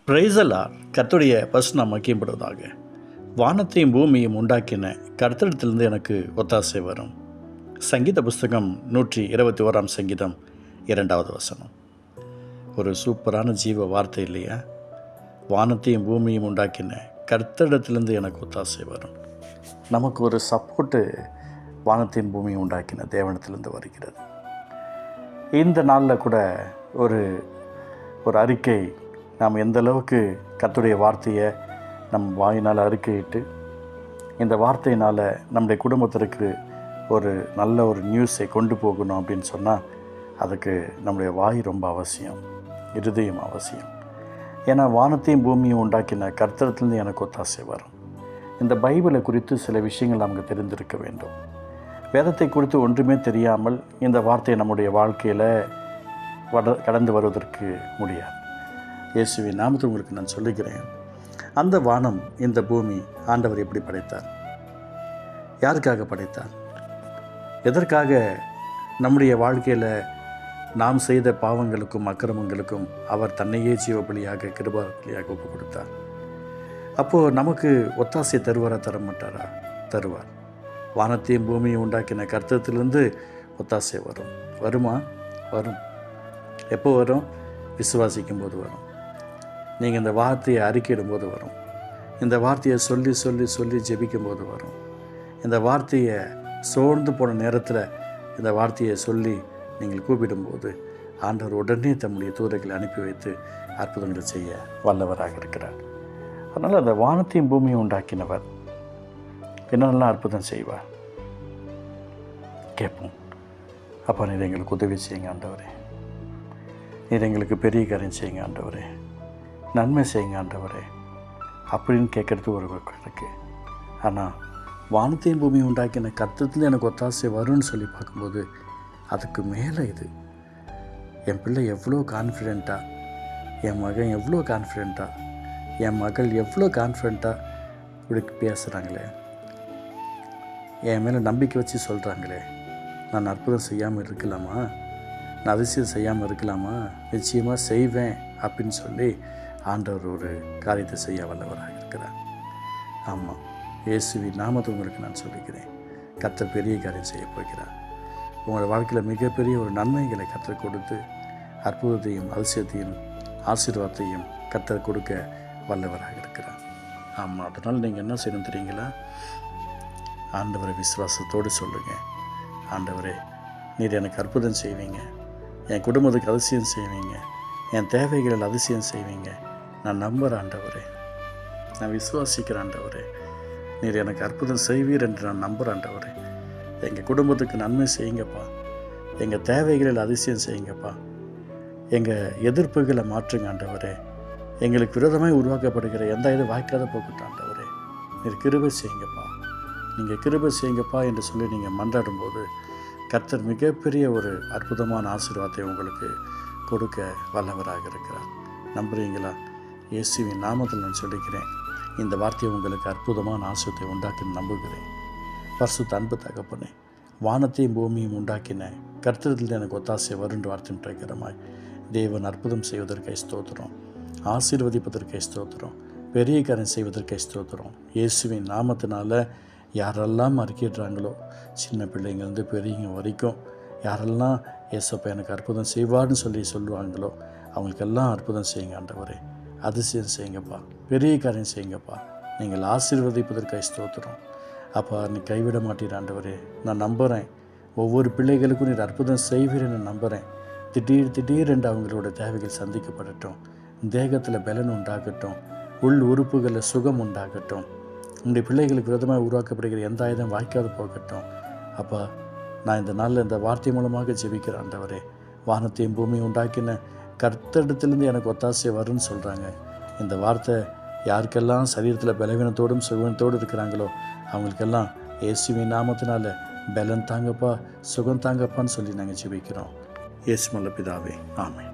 பிரைசலா கர்த்தருடைய பரிசுநாமம் மகிமைப்படுவதாக. வானத்தையும் பூமியையும் உண்டாக்கின கர்த்தரிடத்திலிருந்து எனக்கு ஒத்தாசை வரும். சங்கீத புஸ்தகம் 121 சங்கீதம் 2வது வசனம். ஒரு சூப்பரான ஜீவ வார்த்தை இல்லையா? வானத்தையும் பூமியையும் உண்டாக்கின கர்த்தரிடத்திலிருந்து எனக்கு ஒத்தாசை வரும். நமக்கு ஒரு சப்போர்ட்டு வானத்தையும் பூமியும் உண்டாக்கின தேவனத்திலிருந்து வருகிறது. இந்த நாளில் கூட ஒரு அறிக்கை, நாம் எந்த அளவுக்கு கர்த்தருடைய வார்த்தையை நம் வாயினால் அறிக்கையிட்டு இந்த வார்த்தையினால் நம்முடைய குடும்பத்திற்கு ஒரு நல்ல ஒரு நியூஸை கொண்டு போகணும் அப்படின்னு சொன்னால் அதுக்கு நம்முடைய வாய் ரொம்ப அவசியம், இருதயம் அவசியம். ஏன்னா வானத்தையும் பூமியும் உண்டாக்கின கர்த்தரிடத்திலிருந்து எனக்கு ஒத்தாசை வரும். இந்த பைபிளை குறித்து சில விஷயங்கள் நமக்கு தெரிந்திருக்க வேண்டும். வேதத்தை குறித்து ஒன்றுமே தெரியாமல் இந்த வார்த்தையை நம்முடைய வாழ்க்கையில் கடந்து வருவதற்கு முடியாது. இயேசுவின் நாமத்தில் உங்களுக்கு நான் சொல்லுகிறேன், அந்த வானம் இந்த பூமி ஆண்டவர் எப்படி படைத்தார்? யாருக்காக படைத்தார்? எதற்காக நம்முடைய வாழ்க்கையில் நாம் செய்த பாவங்களுக்கும் அக்கிரமங்களுக்கும் அவர் தன்னையே ஜீவபலியாக கிருபாபலியாக ஒப்பு கொடுத்தார். அப்போது நமக்கு ஒத்தாசை தருவாரா? தர மாட்டாரா? தருவார். வானத்தையும் பூமியும் உண்டாக்கின கர்த்தரிடத்திலிருந்து ஒத்தாசை வருமா? வரும். எப்போ வரும்? விசுவாசிக்கும் போது வரும். நீங்கள் இந்த வார்த்தையை அறிக்கையிடும் போது வரும். இந்த வார்த்தையை சொல்லி சொல்லி சொல்லி ஜெபிக்கும் போது வரும். இந்த வார்த்தையை சோர்ந்து போன நேரத்தில் இந்த வார்த்தையை சொல்லி நீங்கள் கூப்பிடும்போது ஆண்டவர் உடனே தம்முடைய தூதர்களை அனுப்பி வைத்து அற்புதங்களை செய்ய வல்லவராக இருக்கிறார். அதனால் அந்த வானத்தையும் பூமியும் உண்டாக்கினவர் என்னென்னலாம் அற்புதம் செய்வார் கேட்போம். அப்போ நீர் எங்களுக்கு உதவி செய்யுங்க ஆண்டவரே, நீர் எங்களுக்கு பெரிய காரியம் செய்யுங்க ஆண்டவரே, நன்மை செய்யுங்க ஆண்டவரே அப்படின்னு கேட்குறது ஒரு இருக்குது. ஆனால் வானத்தையும் பூமியும் உண்டாக்கின கர்த்தரிடத்தில் எனக்கு ஒத்தாசை வரும்னு சொல்லி பார்க்கும்போது அதுக்கு மேலே இது. என் பிள்ளை எவ்வளோ கான்ஃபிடெண்ட்டாக, என் மகன் எவ்வளோ கான்ஃபிடெண்ட்டாக, என் மகள் எவ்வளோ கான்ஃபிடெண்ட்டாக இப்படி பேசுகிறாங்களே, என் மேலே நம்பிக்கை வச்சு சொல்கிறாங்களே, நான் அற்புதம் செய்யாமல் இருக்கலாமா, நான் அதிசயம் செய்யாமல் இருக்கலாமா, நிச்சயமாக செய்வேன் அப்படின்னு சொல்லி ஆண்டவர் ஒரு காரியத்தை செய்ய வல்லவராக இருக்கிறார். ஆமாம், இயேசுவின் நாமத்தை உங்களுக்கு நான் சொல்லிக்கிறேன், கர்த்தர் பெரிய காரியம் செய்ய போகிறார். உங்களோட வாழ்க்கையில் மிகப்பெரிய ஒரு நன்மைகளை கர்த்தர் கொடுத்து அற்புதத்தையும் அதிசயத்தையும் ஆசீர்வாதத்தையும் கர்த்தர் கொடுக்க வல்லவராக இருக்கிறார். ஆமாம், அதனால் நீங்கள் என்ன செய்யணும் தெரியுங்களா? ஆண்டவரை விசுவாசத்தோடு சொல்லுங்கள், ஆண்டவரே நீர் எனக்கு அற்புதம் செய்வீங்க, என் குடும்பத்துக்கு அதிசயம் செய்வீங்க, என் தேவைகளில் அதிசயம் செய்வீங்க, நான் நம்புகிறேன் ஆண்டவரே, நான் விசுவாசிக்கிறேன் ஆண்டவரே, நீர் எனக்கு அற்புதம் செய்வீர் என்று நான் நம்புகிறேன் ஆண்டவரே. எங்கள் குடும்பத்துக்கு நன்மை செய்யுங்கப்பா, எங்கள் தேவைகளில் அதிசயம் செய்யுங்கப்பா, எங்கள் எதிர்ப்புகளை மாற்றுங்க ஆண்டவரே, எங்களுக்கு விரோதமாக உருவாக்கப்படுகிற எந்த இது வாய்க்காத போகட்டும் ஆண்டவரே, நீர் கிருபை செய்யுங்கப்பா, நீங்கள் கிருபை செய்யுங்கப்பா என்று சொல்லி நீங்கள் மன்றாடும்போது கர்த்தர் மிகப்பெரிய ஒரு அற்புதமான ஆசீர்வாதத்தை உங்களுக்கு கொடுக்க வல்லவராக இருக்கிறார். நம்புறீங்களா? இயேசுவின் நாமத்தில் நான் சொல்லிக்கிறேன், இந்த வார்த்தையை உங்களுக்கு அற்புதமான ஆசீர்வாதத்தை உண்டாக்கி நம்புகிறேன். பரிசுத்த அன்பு தகப்பனே, வானத்தையும் பூமியும் உண்டாக்கின கர்த்தரிடத்தில் எனக்கு ஒத்தாசை வருன்ற வார்த்தையின் பிரகாரமாய் தேவன் அற்புதம் செய்வதற்கை ஸ்தோத்திரம், ஆசீர்வதிப்பதற்கை ஸ்தோத்திரம், பெரிய காரியம் செய்வதற்கை ஸ்தோத்திரம். இயேசுவின் நாமத்தினால யாரெல்லாம் அறிக்கிடுறாங்களோ, சின்ன பிள்ளைங்கள்லேருந்து பெரியவங்க வரைக்கும் யாரெல்லாம் ஏசப்பா எனக்கு அற்புதம் செய்வார்னு சொல்லுவாங்களோ அவங்களுக்கெல்லாம் அற்புதம் செய்யுங்க ஆண்டவரே, அதிசயம் செய்யுங்கப்பா, பெரிய காரியம் செய்யுங்கப்பா. நீங்கள் ஆசீர்வதிப்பதற்காக ஸ்தோத்திரம். அப்பா, நீ கைவிட மாட்டீர் ஆண்டவரே, நான் நம்புகிறேன். ஒவ்வொரு பிள்ளைகளுக்கும் நீர் அற்புதம் செய்வீர்னு நம்புகிறேன். திடீரென்று அவங்களோட தேவைகள் சந்திக்கப்படட்டும், தேகத்தில் பலன் உண்டாகட்டும், உள் உறுப்புகளில் சுகம் உண்டாகட்டும், உங்களுடைய பிள்ளைகளுக்கு விரோதமாக உருவாக்கப்படுகிற எந்த ஆயுதம் வாய்க்காது போகட்டும். அப்பா, நான் இந்த நாளில் இந்த வார்த்தை மூலமாக ஜெபிக்கிறேன் ஆண்டவரே, வானத்தையும் பூமியும் உண்டாக்கின கர்த்தரிடத்திலிருந்து எனக்கு ஒத்தாசை வரும்னு சொல்கிறாங்க. இந்த வார்த்தை யாருக்கெல்லாம் சரீரத்தில் பலவீனத்தோடும் சுகத்தோடு இருக்கிறாங்களோ அவங்களுக்கெல்லாம் இயேசுவின் நாமத்தினால பலன் தாங்கப்பா, சுகம் தாங்கப்பான்னு சொல்லி நாங்கள் ஜெபிக்கிறோம். இயேசு நல்ல பிதாவே, ஆமென்.